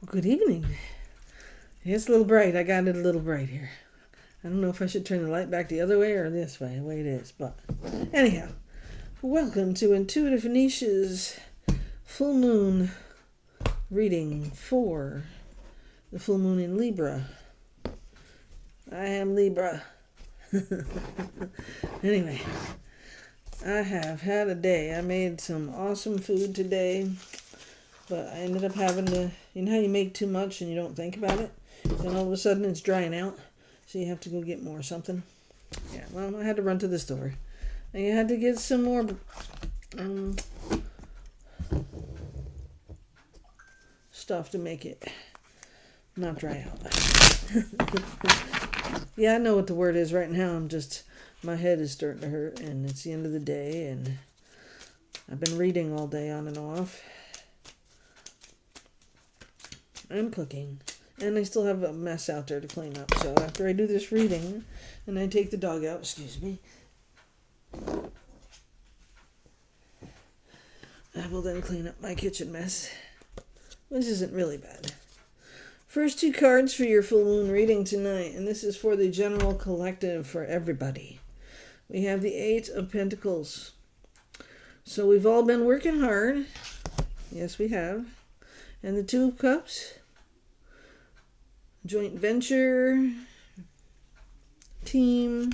Good evening. It's a little bright. I got it a little bright here. I don't know if I should turn the light back the other way or this way, the way it is. But anyhow, welcome to Intuitive Anisha's full moon reading for the full moon in Libra. I am Libra. Anyway, I have had a day. I made some awesome food today, but I ended up having to, you know how you make too much and you don't think about it? Then all of a sudden it's drying out, so you have to go get more something. Yeah, well, I had to run to the store. And you had to get some more stuff to make it not dry out. Yeah, I know what the word is right now. My head is starting to hurt, and it's the end of the day, and I've been reading all day on and off. I'm cooking, and I still have a mess out there to clean up. So after I do this reading, and I take the dog out, excuse me, I will then clean up my kitchen mess, which isn't really bad. First two cards for your full moon reading tonight, and this is for the general collective for everybody. We have the Eight of Pentacles. So we've all been working hard. Yes, we have. And the Two of Cups. Joint venture. Team.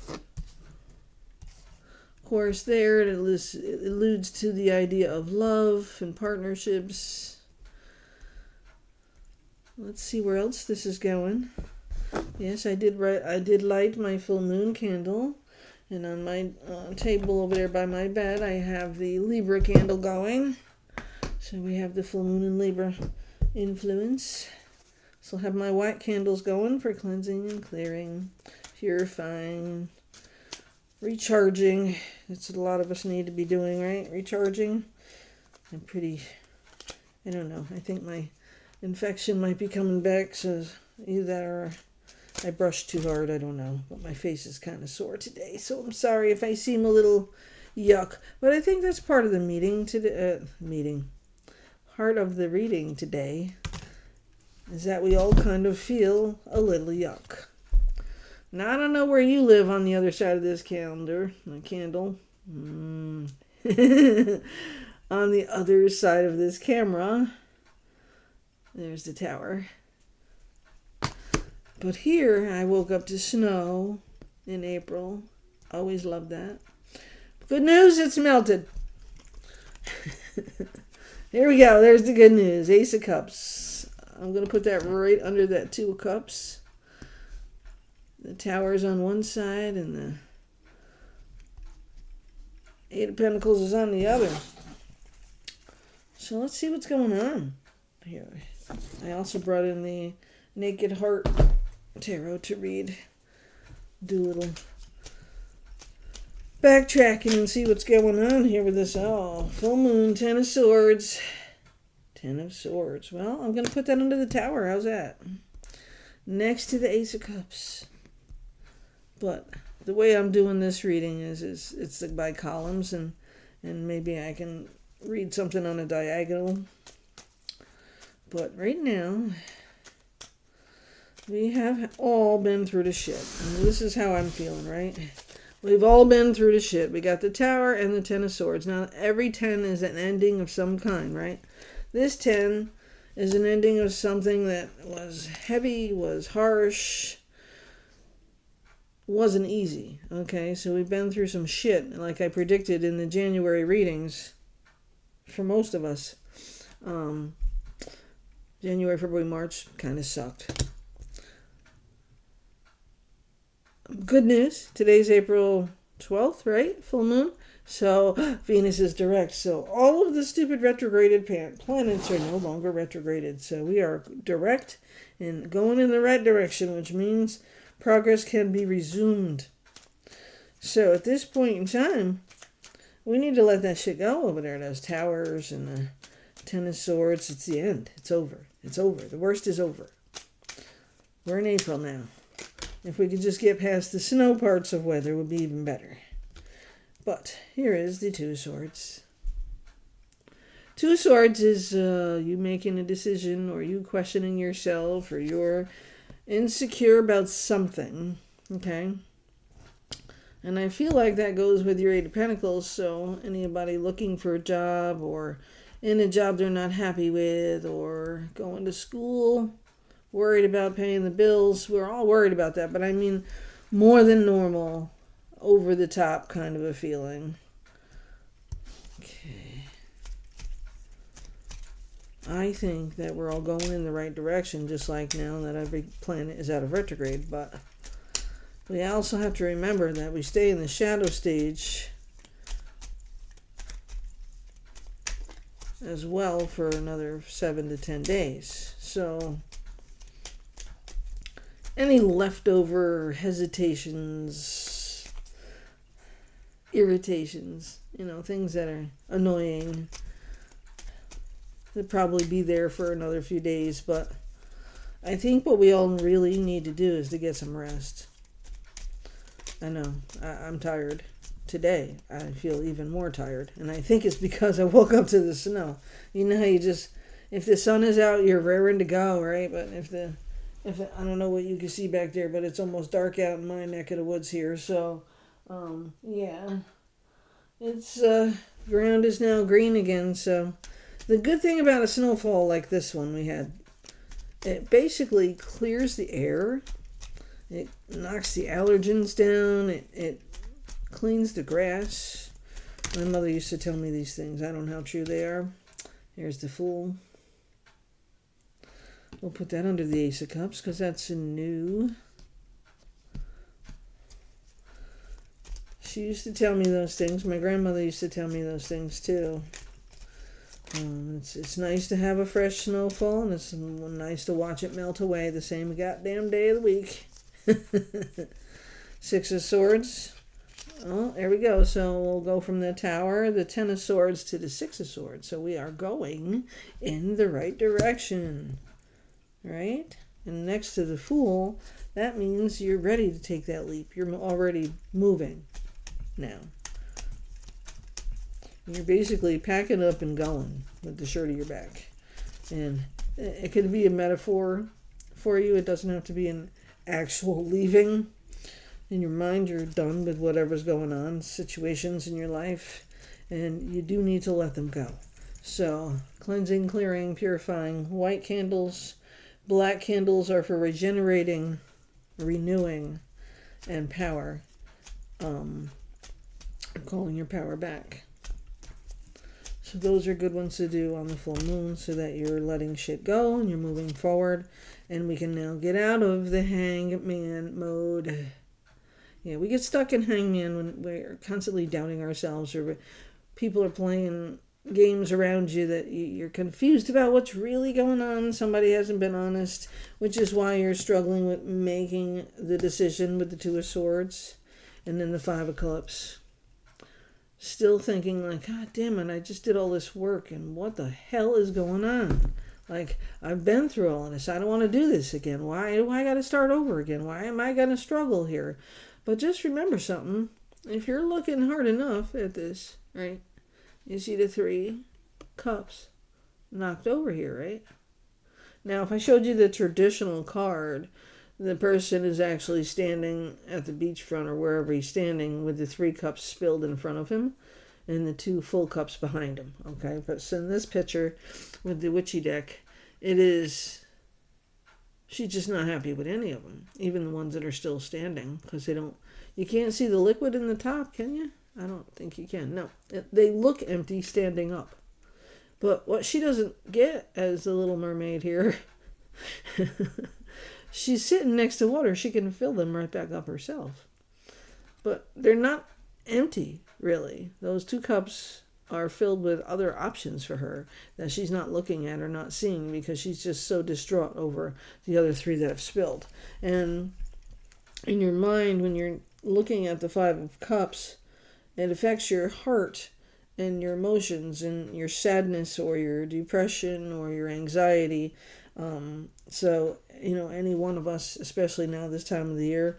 Of course, there it alludes to the idea of love and partnerships. Let's see where else this is going. Yes, I did light my full moon candle. And on my table over there by my bed, I have the Libra candle going. So we have the full moon in Libra influence. So I'll have my white candles going for cleansing and clearing, purifying, recharging. That's what a lot of us need to be doing, right? Recharging. I don't know. I think my infection might be coming back, so either that or I brushed too hard, I don't know. But my face is kind of sore today, so I'm sorry if I seem a little yuck. But I think that's part of the part of the reading today is that we all kind of feel a little yuck. Now, I don't know where you live on the other side of this candle. On the other side of this camera, there's the tower. But here, I woke up to snow in April. Always loved that. Good news, it's melted. Here we go. There's the good news. Ace of Cups. I'm going to put that right under that Two of Cups. The tower's on one side and the Eight of Pentacles is on the other. So let's see what's going on here. I also brought in the Naked Heart Tarot to read. Do a little backtracking and see what's going on here with this. Oh, full moon, Ten of Swords. Ten of Swords. Well, I'm going to put that under the tower. How's that? Next to the Ace of Cups. But the way I'm doing this reading is it's by columns, and maybe I can read something on a diagonal. But right now, we have all been through the shit. And this is how I'm feeling, right? We've all been through the shit. We got the Tower and the Ten of Swords. Now, every 10 is an ending of some kind, right? This 10 is an ending of something that was heavy, was harsh, wasn't easy. Okay, so we've been through some shit, like I predicted in the January readings for most of us. January, February, March kind of sucked. Good news. Today's April 12th, right? Full moon. So Venus is direct. So all of the stupid retrograded planets are no longer retrograded. So we are direct and going in the right direction, which means progress can be resumed. So at this point in time, we need to let that shit go over there. Those towers and the Ten of Swords. It's the end. It's over. It's over. The worst is over. We're in April now. If we could just get past the snow parts of weather, it would be even better. But here is the Two of Swords. Two of Swords is you making a decision, or you questioning yourself, or you're insecure about something. Okay? And I feel like that goes with your Eight of Pentacles. So anybody looking for a job, or in a job they're not happy with, or going to school, worried about paying the bills. We're all worried about that. But I mean more than normal, over the top kind of a feeling. Okay. I think that we're all going in the right direction, just like now that every planet is out of retrograde. But we also have to remember that we stay in the shadow stage as well for another 7 to 10 days. So any leftover hesitations, irritations, things that are annoying, they'll probably be there for another few days. But I think what we all really need to do is to get some rest. I know, I'm tired. Today, I feel even more tired. And I think it's because I woke up to the snow. You know how you just, if the sun is out, you're raring to go, right? But I don't know what you can see back there, but it's almost dark out in my neck of the woods here. So, yeah. It's, ground is now green again. So, the good thing about a snowfall like this one we had, it basically clears the air. It knocks the allergens down. It cleans the grass. My mother used to tell me these things. I don't know how true they are. Here's the Fool. We'll put that under the Ace of Cups because that's a new. She used to tell me those things. My grandmother used to tell me those things too. It's nice to have a fresh snowfall, and it's nice to watch it melt away the same goddamn day of the week. Six of Swords. Oh, there we go. So we'll go from the Tower, the Ten of Swords, to the Six of Swords. So we are going in the right direction. Right? And next to the Fool, that means you're ready to take that leap. You're already moving now. You're basically packing up and going with the shirt of your back. And it could be a metaphor for you. It doesn't have to be an actual leaving. In your mind, you're done with whatever's going on, situations in your life, and you do need to let them go. So, cleansing, clearing, purifying. White candles, black candles are for regenerating, renewing, and power. Calling your power back. So those are good ones to do on the full moon, so that you're letting shit go and you're moving forward. And we can now get out of the hangman mode. Yeah, we get stuck in hangman when we're constantly doubting ourselves, or people are playing games around you that you're confused about what's really going on. Somebody hasn't been honest, which is why you're struggling with making the decision with the Two of Swords. And then the Five of Cups. Still thinking like, God damn it, I just did all this work and what the hell is going on? Like, I've been through all of this. I don't want to do this again. Why do I got to start over again? Why am I going to struggle here? But just remember something. If you're looking hard enough at this, right, you see the Three Cups knocked over here, right? Now, if I showed you the traditional card, the person is actually standing at the beachfront or wherever he's standing with the Three Cups spilled in front of him and the two full cups behind him. Okay, but so in this picture with the witchy deck, it is, she's just not happy with any of them, even the ones that are still standing, because you can't see the liquid in the top, can you? I don't think you can. No, they look empty standing up. But what she doesn't get as the Little Mermaid here, she's sitting next to water. She can fill them right back up herself. But they're not empty, really. Those two cups are filled with other options for her that she's not looking at or not seeing, because she's just so distraught over the other three that have spilled. And in your mind, when you're looking at the Five of Cups, it affects your heart and your emotions and your sadness or your depression or your anxiety. So, any one of us, especially now this time of the year,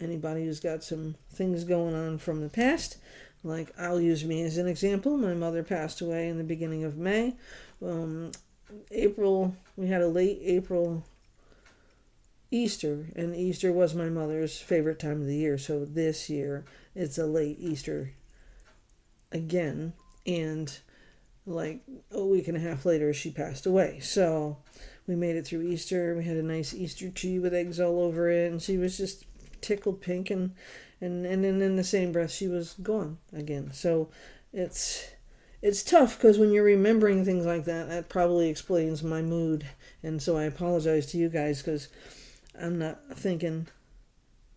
anybody who's got some things going on from the past, Like, I'll use me as an example. My mother passed away in the beginning of May. April, we had a late April Easter, and Easter was my mother's favorite time of the year. So this year, it's a late Easter again. And like a week and a half later, she passed away. So we made it through Easter. We had a nice Easter tree with eggs all over it, and she was just tickled pink. And then in the same breath, she was gone again. So it's tough, because when you're remembering things like that, that probably explains my mood. And so I apologize to you guys, because I'm not thinking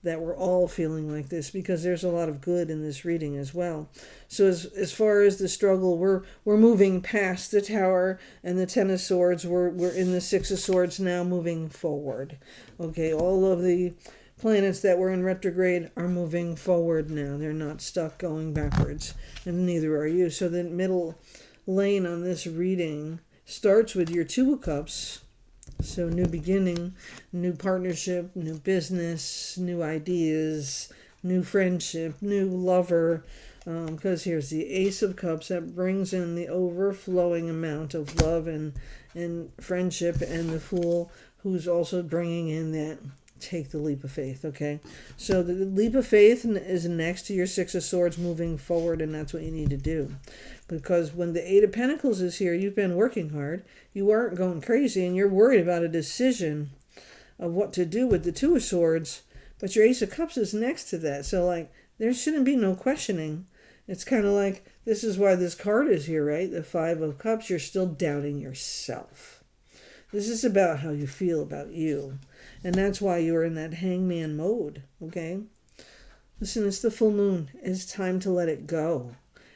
that we're all feeling like this, because there's a lot of good in this reading as well. So as far as the struggle, we're moving past the Tower and the Ten of Swords. We're in the Six of Swords now, moving forward. Okay, all of the planets that were in retrograde are moving forward now. They're not stuck going backwards, and neither are you. So the middle lane on this reading starts with your Two of Cups. So new beginning, new partnership, new business, new ideas, new friendship, new lover. Because here's the Ace of Cups that brings in the overflowing amount of love and friendship, and the Fool, who's also bringing in that take the leap of faith. Okay, so the leap of faith is next to your Six of Swords, moving forward, and that's what you need to do. Because when the Eight of Pentacles is here, you've been working hard, you aren't going crazy, and you're worried about a decision of what to do with the Two of Swords, but your Ace of Cups is next to that. So like, there shouldn't be no questioning. It's kind of like, this is why this card is here, right? The Five of Cups. You're still doubting yourself. This is about how you feel about you. And that's why you're in that hangman mode, okay? Listen, it's the full moon. It's time to let it go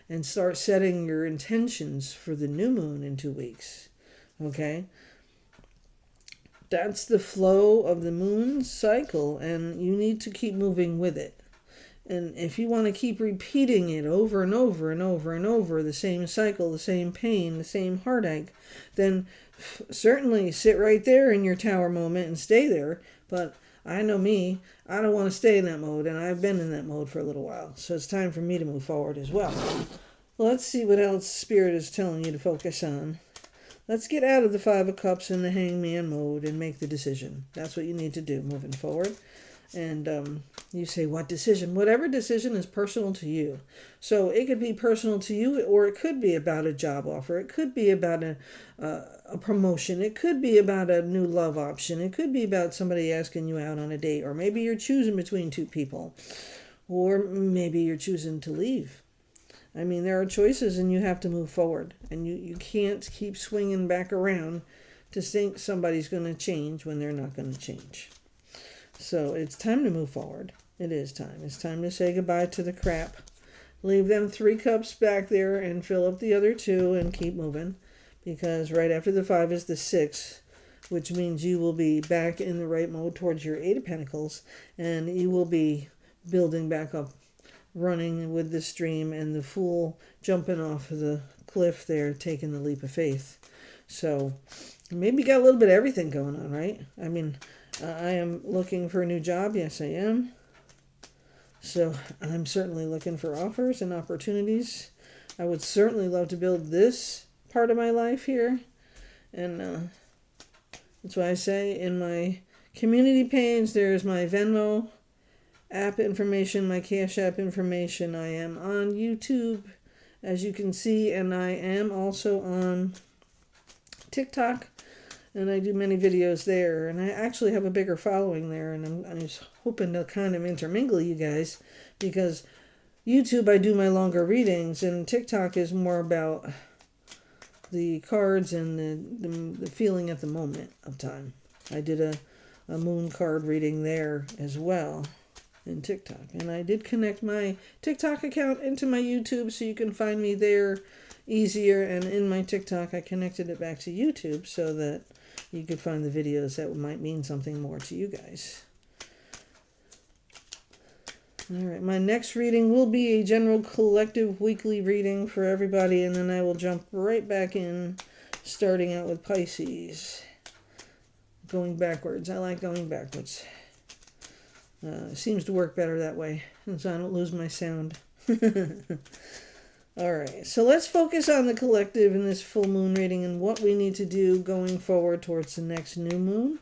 and start setting your intentions for the new moon in 2 weeks, okay? That's the flow of the moon cycle, and you need to keep moving with it. And if you want to keep repeating it over and over and over and over, the same cycle, the same pain, the same heartache, then certainly sit right there in your Tower moment and stay there. But I know me, I don't want to stay in that mode, and I've been in that mode for a little while. So it's time for me to move forward as well. Let's see what else Spirit is telling you to focus on. Let's get out of the Five of Cups in the hangman mode and make the decision. That's what you need to do moving forward. And you say, what decision? Whatever decision is personal to you. So it could be personal to you, or it could be about a job offer. It could be about a promotion. It could be about a new love option. It could be about somebody asking you out on a date. Or maybe you're choosing between two people. Or maybe you're choosing to leave. I mean, there are choices, and you have to move forward. And you can't keep swinging back around to think somebody's going to change when they're not going to change. So it's time to move forward. It is time. It's time to say goodbye to the crap. Leave them 3 cups back there and fill up the other 2 and keep moving. Because right after the 5 is the 6, which means you will be back in the right mode towards your 8 of Pentacles. And you will be building back up, running with the stream, and the Fool jumping off of the cliff there, taking the leap of faith. So maybe you got a little bit of everything going on, right? I mean, I am looking for a new job. Yes, I am. So I'm certainly looking for offers and opportunities. I would certainly love to build this part of my life here. And that's why I say in my community page, there's my Venmo app information, my Cash App information. I am on YouTube, as you can see, and I am also on TikTok. And I do many videos there, and I actually have a bigger following there, and I'm just hoping to kind of intermingle you guys, because YouTube, I do my longer readings, and TikTok is more about the cards and the feeling at the moment of time. I did a moon card reading there as well in TikTok, and I did connect my TikTok account into my YouTube, so you can find me there easier, and in my TikTok, I connected it back to YouTube so that you could find the videos that might mean something more to you guys. All right, my next reading will be a general collective weekly reading for everybody, and then I will jump right back in, starting out with Pisces. Going backwards. I like going backwards. It seems to work better that way, so I don't lose my sound. All right, so let's focus on the collective in this full moon reading and what we need to do going forward towards the next new moon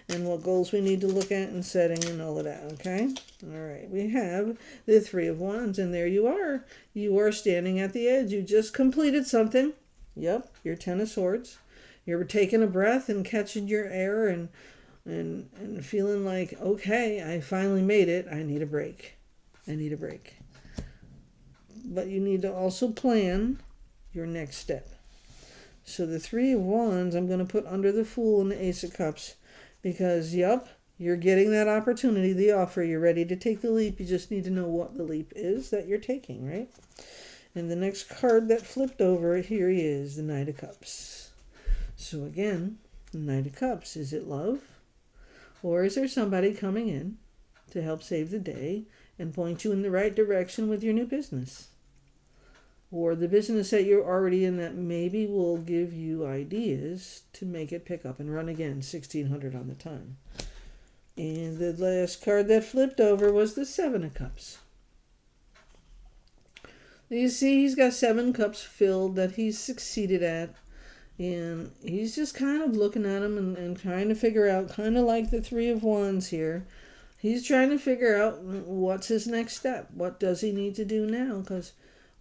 and what goals we need to look at and setting and all of that, okay? All right, we have the Three of Wands, and there you are. You are standing at the edge. You just completed something. Yep, your Ten of Swords. You're taking a breath and catching your air and feeling like, okay, I finally made it. I need a break. I need a break. But you need to also plan your next step. So the Three of Wands, I'm going to put under the Fool and the Ace of Cups because, yep, you're getting that opportunity, the offer. You're ready to take the leap. You just need to know what the leap is that you're taking, right? And the next card that flipped over, here he is, the Knight of Cups. So again, the Knight of Cups, is it love? Or is there somebody coming in to help save the day and point you in the right direction with your new business? Or the business that you're already in that maybe will give you ideas to make it pick up and run again, 1600 on the time. And the last card that flipped over was the Seven of Cups. You see, he's got 7 cups filled that he's succeeded at. And he's just kind of looking at them and trying to figure out, kind of like the Three of Wands here. He's trying to figure out what's his next step. What does he need to do now?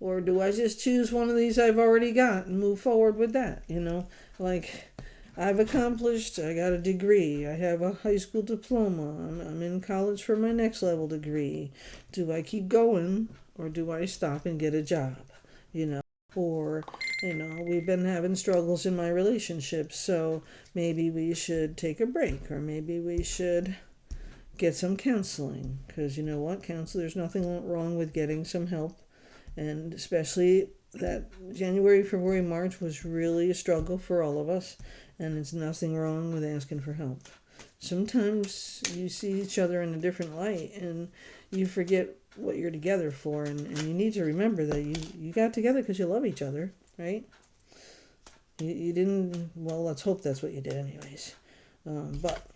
Or do I just choose one of these I've already got and move forward with that? You know, like I've accomplished, I got a degree. I have a high school diploma. I'm in college for my next level degree. Do I keep going or do I stop and get a job? You know, or, you know, we've been having struggles in my relationship, so maybe we should take a break or maybe we should get some counseling because you know what, there's nothing wrong with getting some help. And especially that January, February, March was really a struggle for all of us. And it's nothing wrong with asking for help. Sometimes you see each other in a different light and you forget what you're together for. And you need to remember that you got together because you love each other, right? You didn't, well, let's hope that's what you did anyways. But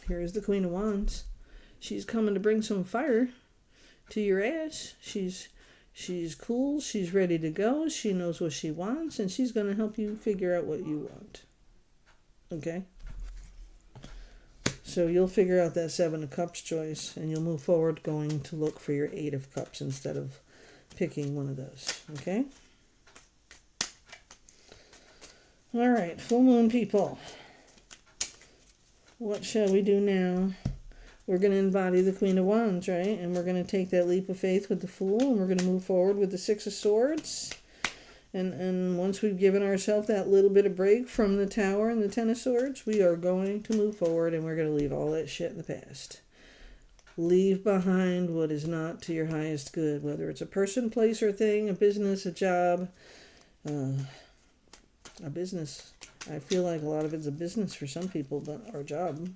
here's the Queen of Wands. She's coming to bring some fire to your ass. She's cool, she's ready to go, she knows what she wants, and she's going to help you figure out what you want. Okay? So you'll figure out that Seven of Cups choice, and you'll move forward going to look for your Eight of Cups instead of picking one of those. Okay? All right, full moon people. What shall we do now? We're going to embody the Queen of Wands, right? And we're going to take that leap of faith with the Fool, and we're going to move forward with the Six of Swords. And once we've given ourselves that little bit of break from the Tower and the Ten of Swords, we are going to move forward, and we're going to leave all that shit in the past. Leave behind what is not to your highest good, whether it's a person, place, or thing, a business, a job, a business. I feel like a lot of it's a business for some people, but our job.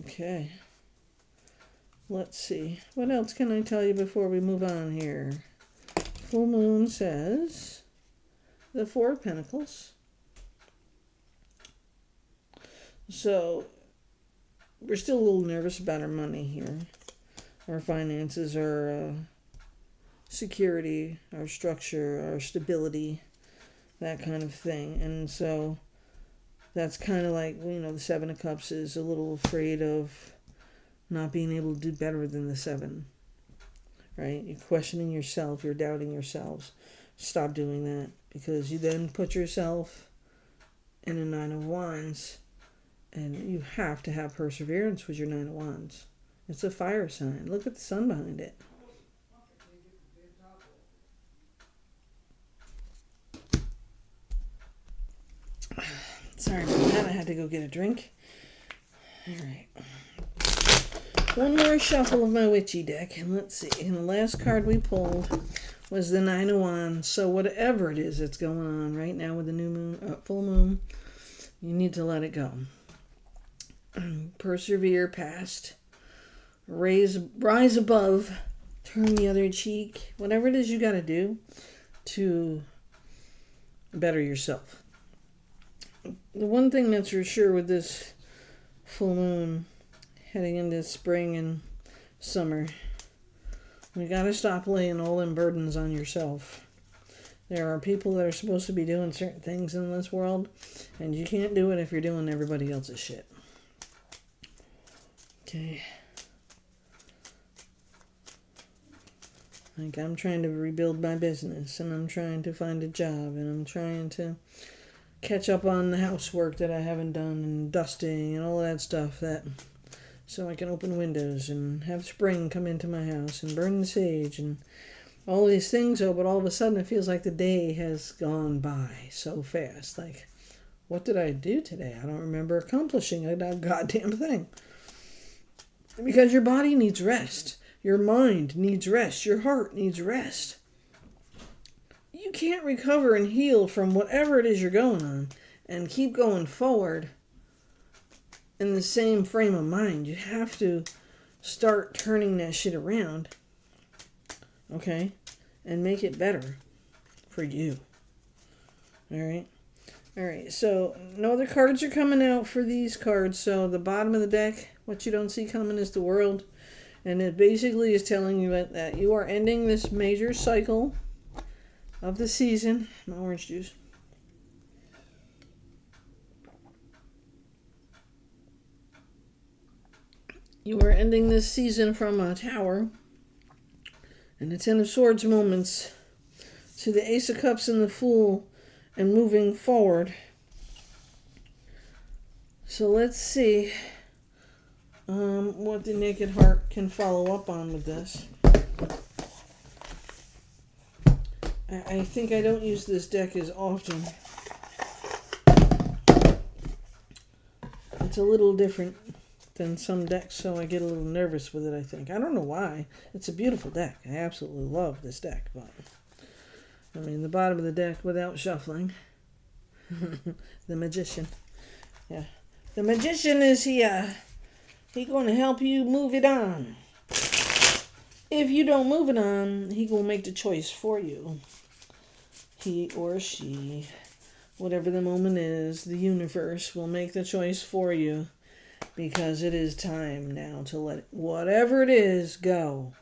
Okay, let's see. What else can I tell you before we move on here? Full moon says the Four of Pentacles. So we're still a little nervous about our money here. Our finances, our security, our structure, our stability, that kind of thing. And so that's kind of like, you know, the Seven of Cups is a little afraid of not being able to do better than the Seven, right? You're questioning yourself. You're doubting yourselves. Stop doing that because you then put yourself in a Nine of Wands, and you have to have perseverance with your Nine of Wands. It's a fire sign. Look at the sun behind it. Sorry about that. I had to go get a drink. All right. One more shuffle of my witchy deck, and let's see. And the last card we pulled was the Nine of Wands. So whatever it is that's going on right now with the new moon, full moon, you need to let it go. Persevere past. Rise above. Turn the other cheek. Whatever it is you got to do to better yourself. The one thing that's for sure with this full moon heading into spring and summer, You got to stop laying all them burdens on yourself. There are people that are supposed to be doing certain things in this world, and you can't do it if you're doing everybody else's shit. Okay. Like, I'm trying to rebuild my business, and I'm trying to find a job, and I'm trying to catch up on the housework that I haven't done, and dusting, and all that stuff, so I can open windows, and have spring come into my house, and burn the sage, and all these things. But all of a sudden it feels like the day has gone by so fast. Like, what did I do today? I don't remember accomplishing a goddamn thing. Because your body needs rest. Your mind needs rest. Your heart needs rest. You can't recover and heal from whatever it is you're going on and keep going forward in the same frame of mind. You have to start turning that shit around. Okay? And make it better for you. Alright? Alright, so no other cards are coming out for these cards. So the bottom of the deck, what you don't see coming is the world. And it basically is telling you that you are ending this major cycle of the season. My orange juice. You are ending this season from a Tower and the Ten of Swords moments to the Ace of Cups and the Fool and moving forward. So let's see what the Naked Heart can follow up on with this. I think I don't use this deck as often. It's a little different than some decks, so I get a little nervous with it, I think. I don't know why. It's a beautiful deck. I absolutely love this deck, but I mean, the bottom of the deck without shuffling. The Magician. Yeah. The Magician is here. He's going to help you move it on. If you don't move it on, he will make the choice for you. He or she, whatever the moment is, the universe will make the choice for you. Because it is time now to let whatever it is go.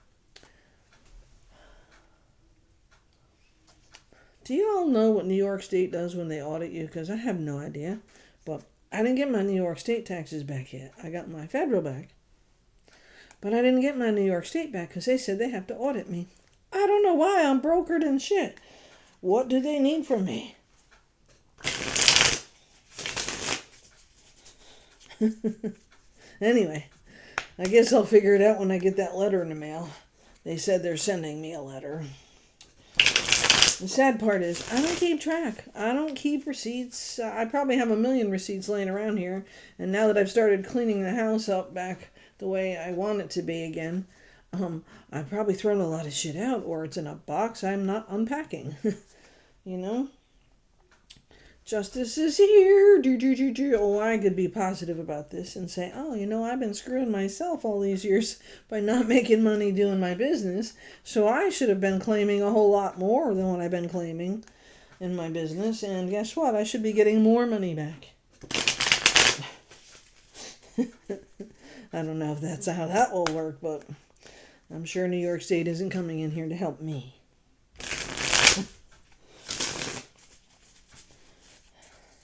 Do you all know what New York State does when they audit you? Because I have no idea. But I didn't get my New York State taxes back yet. I got my federal back. But I didn't get my New York State back because they said they have to audit me. I don't know why. I'm brokered and shit. What do they need from me? Anyway, I guess I'll figure it out when I get that letter in the mail. They said they're sending me a letter. The sad part is, I don't keep track. I don't keep receipts. I probably have 1 million receipts laying around here. And now that I've started cleaning the house up back the way I want it to be again, I've probably thrown a lot of shit out, or it's in a box I'm not unpacking. You know? Justice is here. Oh, I could be positive about this and say, oh, I've been screwing myself all these years by not making money doing my business. So I should have been claiming a whole lot more than what I've been claiming in my business. And guess what? I should be getting more money back. I don't know if that's how that will work, but I'm sure New York State isn't coming in here to help me.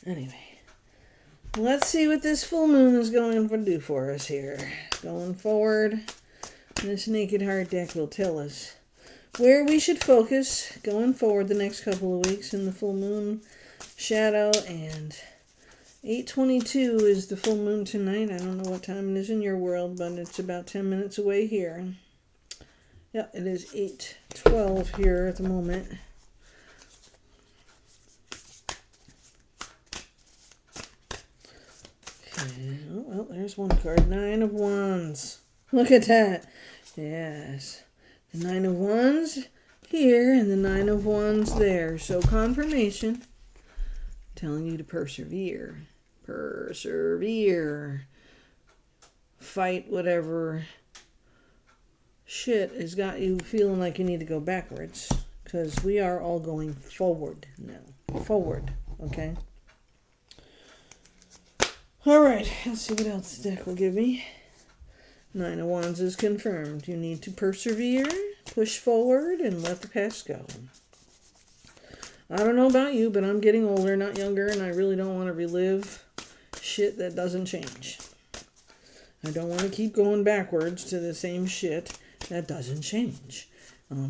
Anyway, let's see what this full moon is going to do for us here. Going forward, this Naked Heart deck will tell us where we should focus going forward the next couple of weeks in the full moon shadow. And 8:22 is the full moon tonight. I don't know what time it is in your world, but it's about 10 minutes away here. Yeah, it is 8:12 here at the moment. Oh, well, there's one card. 9 of Wands. Look at that. Yes. The 9 of Wands here and the 9 of Wands there. So confirmation. Telling you to persevere. Persevere. Fight whatever shit has got you feeling like you need to go backwards. Because we are all going forward now. Forward. Okay? Alright, let's see what else the deck will give me. 9 of Wands is confirmed. You need to persevere. push forward and let the past go. I don't know about you, but I'm getting older, not younger, and I really don't want to relive shit that doesn't change. I don't want to keep going backwards to the same shit that doesn't change.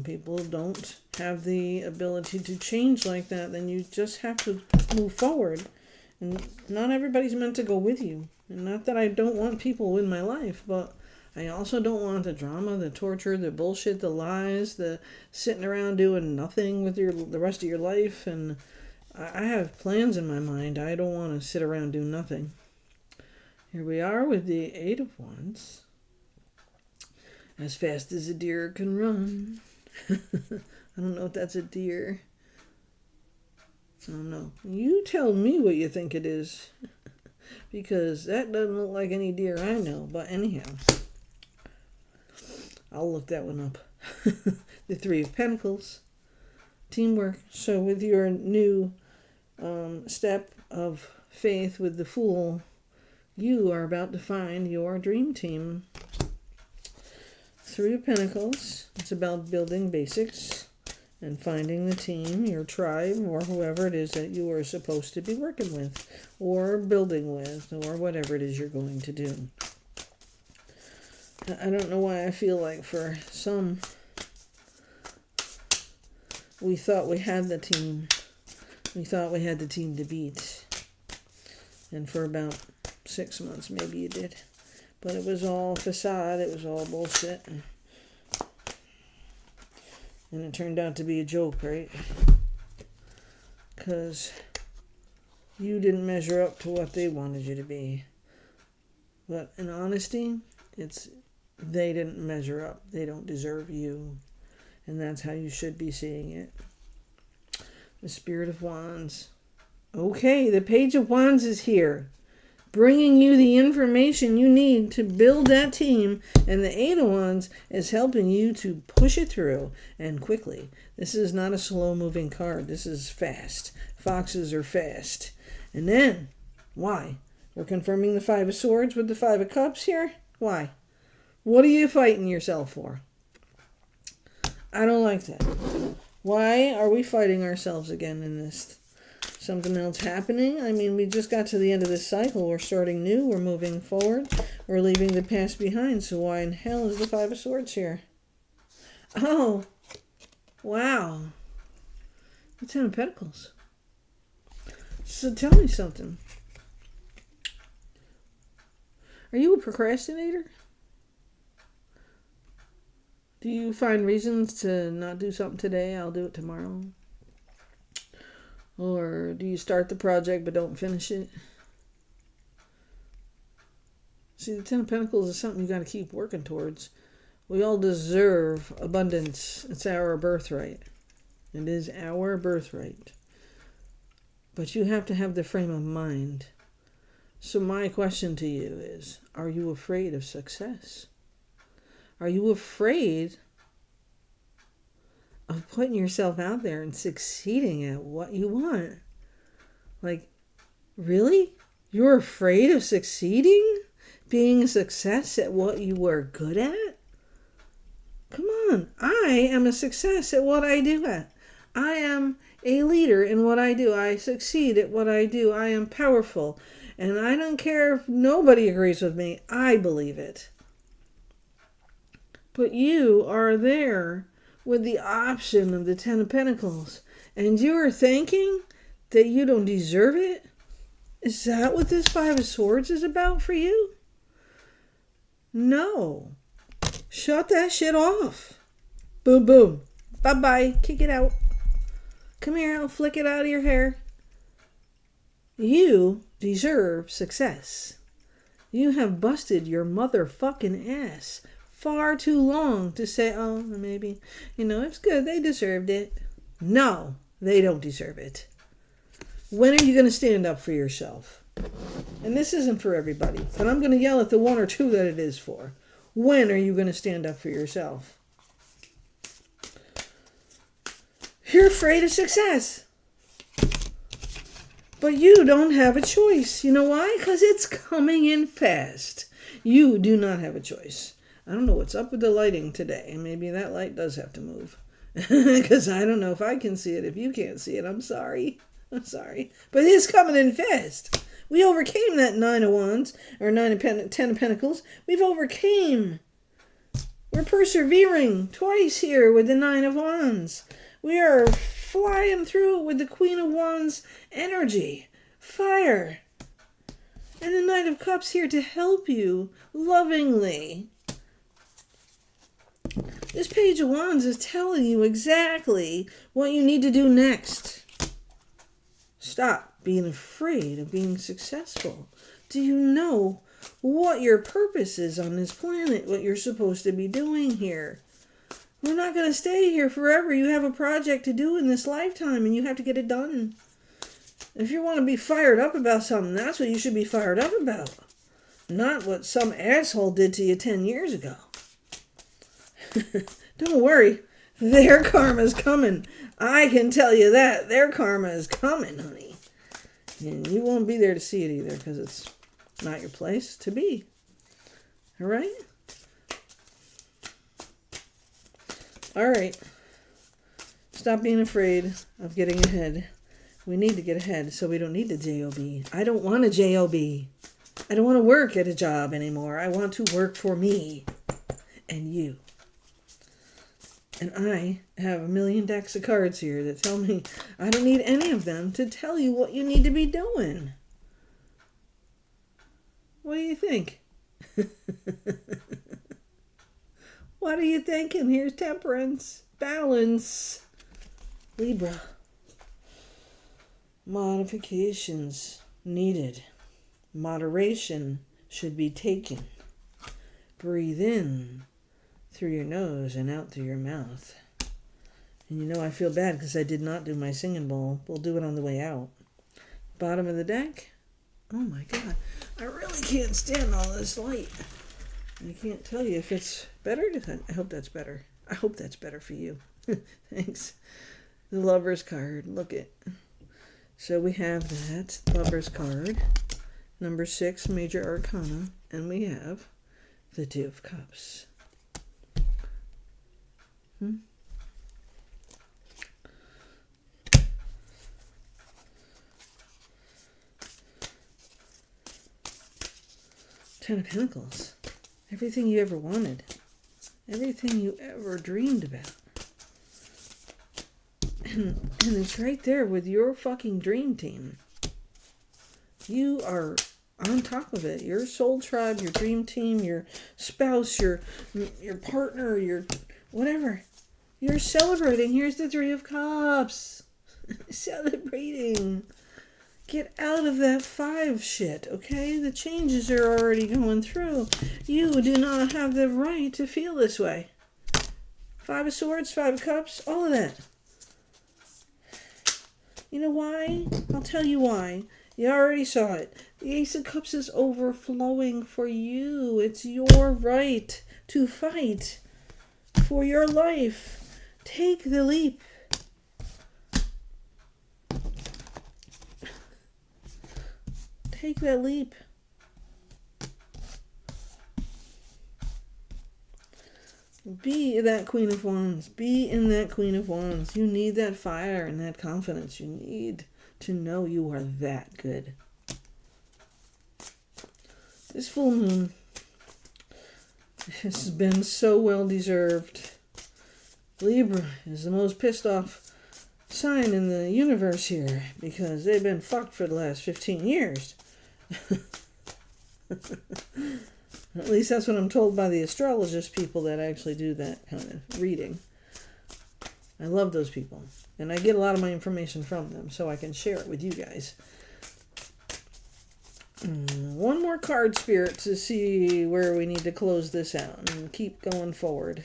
People don't have the ability to change like that, then you just have to move forward. And not everybody's meant to go with you. And not that I don't want people in my life, but I also don't want the drama, the torture, the bullshit, the lies, the sitting around doing nothing with the rest of your life. And I have plans in my mind. I don't want to sit around doing nothing. Here we are with the Eight of Wands. As fast as a deer can run. I don't know if that's a deer. I don't know. You tell me what you think it is. Because that doesn't look like any deer I know. But anyhow, I'll look that one up. The Three of Pentacles. Teamwork. So with your new step of faith with the Fool, you are about to find your dream team. Three of Pentacles. It's about building basics and finding the team, your tribe, or whoever it is that you are supposed to be working with or building with or whatever it is you're going to do. I don't know why I feel like for some, we thought we had the team. We thought we had the team to beat. And for about 6 months, maybe you did. But it was all facade. It was all bullshit. And it turned out to be a joke, right? Because you didn't measure up to what they wanted you to be. But in honesty, they didn't measure up. They don't deserve you. And that's how you should be seeing it. The Spirit of Wands. Okay, the Page of Wands is here, bringing you the information you need to build that team, and the Eight of Wands is helping you to push it through and quickly. This is not a slow-moving card. This is fast. Foxes are fast. And then, why? We're confirming the Five of Swords with the Five of Cups here? Why? What are you fighting yourself for? I don't like that. Why are we fighting ourselves again in this? Something else happening? I mean, we just got to the end of this cycle. We're starting new. We're moving forward. We're leaving the past behind. So why in hell is the Five of Swords here? Oh, wow. The Ten of Pentacles. So tell me something. Are you a procrastinator? Do you find reasons to not do something today? I'll do it tomorrow. Or do you start the project but don't finish it? See, the Ten of Pentacles is something you got to keep working towards. We all deserve abundance. It's our birthright. It is our birthright. But you have to have the frame of mind. So my question to you is, are you afraid of success? Are you afraid of putting yourself out there and succeeding at what you want? Like, really? You're afraid of succeeding? Being a success at what you are good at? Come on. I am a success at what I do at. I am a leader in what I do. I succeed at what I do. I am powerful. And I don't care if nobody agrees with me. I believe it. But you are there with the option of the Ten of Pentacles, and you are thinking that you don't deserve it? Is that what this Five of Swords is about for you? No. Shut that shit off. Boom, boom. Bye-bye. Kick it out. Come here, I'll flick it out of your hair. You deserve success. You have busted your motherfucking ass far too long to say, oh, maybe, it's good. They deserved it. No, they don't deserve it. When are you going to stand up for yourself? And this isn't for everybody, but I'm going to yell at the one or two that it is for. When are you going to stand up for yourself? You're afraid of success. But you don't have a choice. You know why? Because it's coming in fast. You do not have a choice. I don't know what's up with the lighting today. Maybe that light does have to move. Because I don't know if I can see it. If you can't see it, I'm sorry. I'm sorry. But it is coming in fast. We overcame that 9 of Wands, or 10 of Pentacles. We've overcame. We're persevering twice here with the 9 of Wands. We are flying through it with the Queen of Wands energy. Fire. And the Knight of Cups here to help you lovingly. This Page of Wands is telling you exactly what you need to do next. Stop being afraid of being successful. Do you know what your purpose is on this planet? What you're supposed to be doing here? We're not going to stay here forever. You have a project to do in this lifetime and you have to get it done. If you want to be fired up about something, that's what you should be fired up about. Not what some asshole did to you 10 years ago. Don't worry. Their karma's coming. I can tell you that. Their karma is coming, honey. And you won't be there to see it either because it's not your place to be. All right? All right. Stop being afraid of getting ahead. We need to get ahead so we don't need a job. I don't want a job. I don't want to work at a job anymore. I want to work for me and you. And I have a million decks of cards here that tell me I don't need any of them to tell you what you need to be doing. What do you think? What are you thinking? Here's Temperance, Balance, Libra. Modifications needed. Moderation should be taken. Breathe in through your nose and out through your mouth. And you know I feel bad because I did not do my singing bowl. We'll do it on the way out. Bottom of the deck. Oh my God. I really can't stand all this light. I can't tell you if it's better. I hope that's better. I hope that's better for you. Thanks. The Lover's card. Look it. So we have that Lover's card. Number 6, Major Arcana. And we have the Two of Cups. Ten of Pentacles. Everything you ever wanted. Everything you ever dreamed about. And it's right there with your fucking dream team. You are on top of it. Your soul tribe, your dream team, your spouse, your partner, your whatever. You're celebrating. Here's the Three of Cups. Celebrating. Get out of that 5 shit, okay? The changes are already going through. You do not have the right to feel this way. 5 of Swords, 5 of Cups, all of that. You know why? I'll tell you why. You already saw it. The Ace of Cups is overflowing for you. It's your right to fight for your life. Take the leap. Take that leap. Be that Queen of Wands. Be in that Queen of Wands. You need that fire and that confidence. You need to know you are that good. This full moon has been so well deserved. Libra is the most pissed off sign in the universe here because they've been fucked for the last 15 years. At least that's what I'm told by the astrologist people that actually do that kind of reading. I love those people. And I get a lot of my information from them so I can share it with you guys. One more card, Spirit, to see where we need to close this out and keep going forward.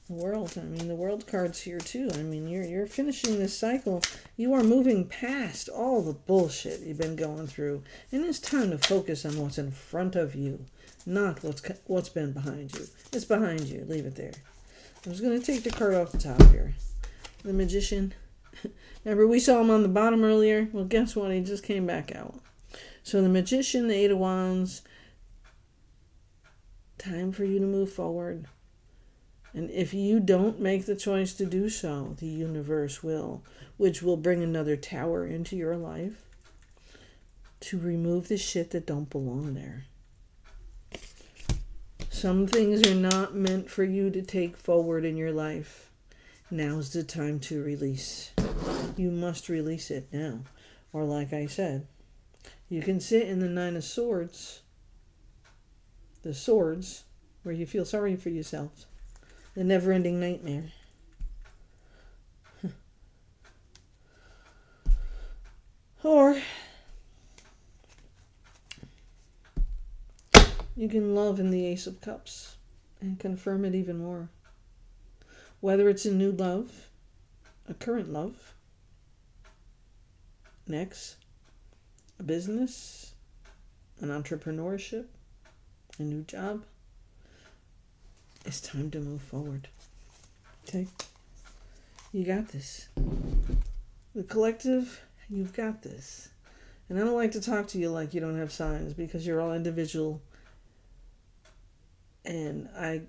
The World, the World card's here too. You're finishing this cycle. You are moving past all the bullshit you've been going through. And it's time to focus on what's in front of you, not what's been behind you. It's behind you. Leave it there. I was going to take the card off the top here. The Magician. Remember we saw him on the bottom earlier? Well, guess what? He just came back out. So the Magician, the 8 of Wands, Time for you to move forward. And if you don't make the choice to do so, the universe will, which will bring another tower into your life to remove the shit that don't belong there. Some things are not meant for you to take forward in your life. Now's the time to release. You must release it now. Or like I said, you can sit in the Nine of Swords, the swords, where you feel sorry for yourself. The never-ending nightmare. Or you can love in the Ace of Cups and confirm it even more. Whether it's a new love, a current love, an ex, a business, an entrepreneurship, a new job, it's time to move forward. Okay? You got this. The collective, you've got this. And I don't like to talk to you like you don't have signs because you're all individual. And I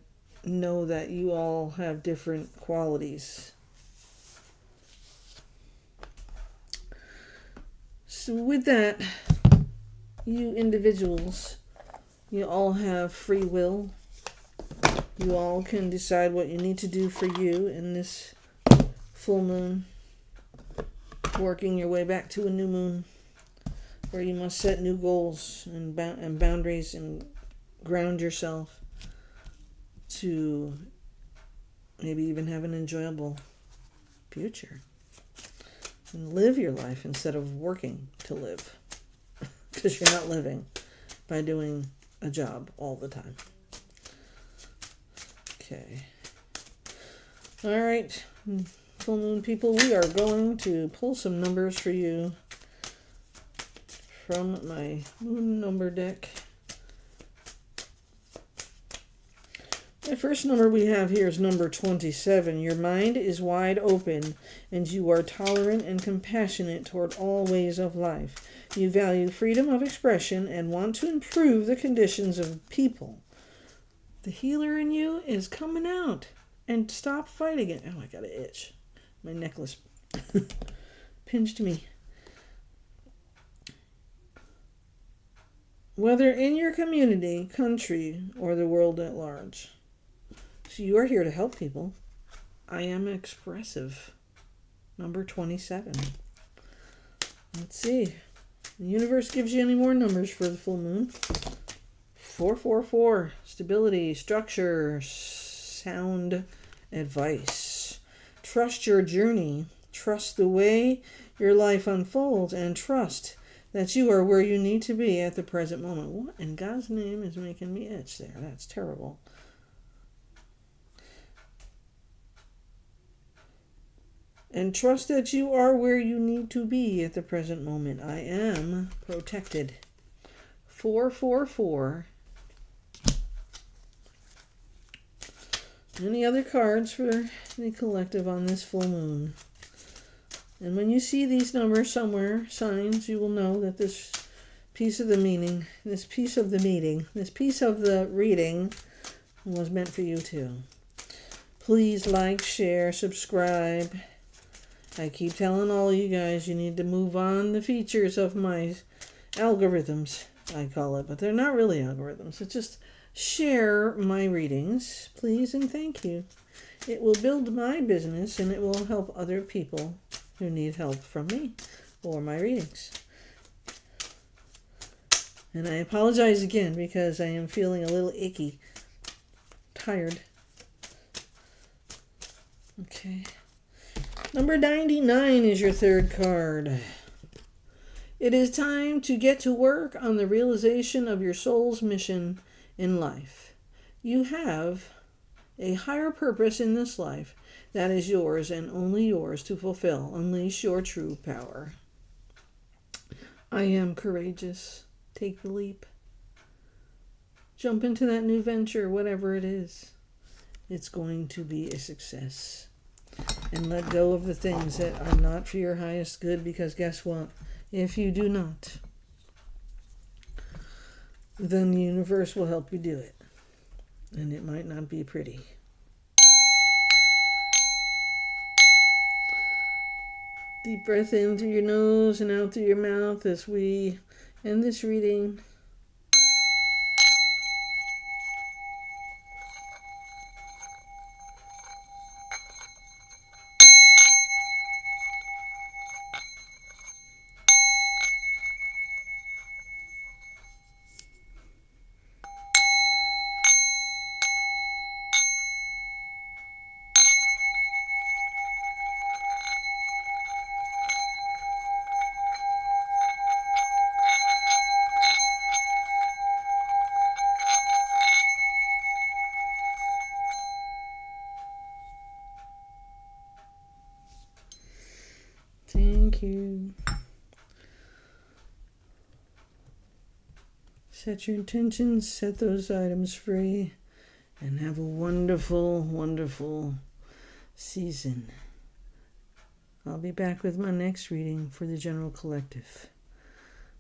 know that you all have different qualities. So with that, you individuals, you all have free will. You all can decide what you need to do for you in this full moon, working your way back to a new moon, where you must set new goals and boundaries and ground yourself to maybe even have an enjoyable future and live your life instead of working to live, because you're not living by doing a job all the time. Okay. All right, full moon people, we are going to pull some numbers for you from my moon number deck. The first number we have here is number 27. Your mind is wide open and you are tolerant and compassionate toward all ways of life. You value freedom of expression and want to improve the conditions of people. The healer in you is coming out, and stop fighting it. Oh, I got an itch. My necklace pinched me. Whether in your community, country, or the world at large. So you are here to help people. I am expressive. Number 27. Let's see. The universe gives you any more numbers for the full moon. 444. Stability, structure, sound advice. Trust your journey. Trust the way your life unfolds, and trust that you are where you need to be at the present moment. What in God's name is making me itch there? That's terrible. And trust that you are where you need to be at the present moment. I am protected. 444. Any other cards for the collective on this full moon? And when you see these numbers somewhere, signs, you will know that this piece of the meaning, this piece of the reading was meant for you too. Please like, share, subscribe. I keep telling all you guys you need to move on the features of my algorithms, I call it, but they're not really algorithms. It's just share my readings, please, and thank you. It will build my business and it will help other people who need help from me or my readings. And I apologize again because I am feeling a little icky, tired. Okay. Number 99 is your third card. It is time to get to work on the realization of your soul's mission in life. You have a higher purpose in this life that is yours and only yours to fulfill. Unleash your true power. I am courageous. Take the leap. Jump into that new venture, whatever it is. It's going to be a success. And let go of the things that are not for your highest good, because guess what? If you do not, then the universe will help you do it. and it might not be pretty. Deep breath in through your nose and out through your mouth as we end this reading. Thank you. Set your intentions, set those items free, and have a wonderful, wonderful season. I'll be back with my next reading for the General Collective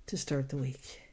to start the week.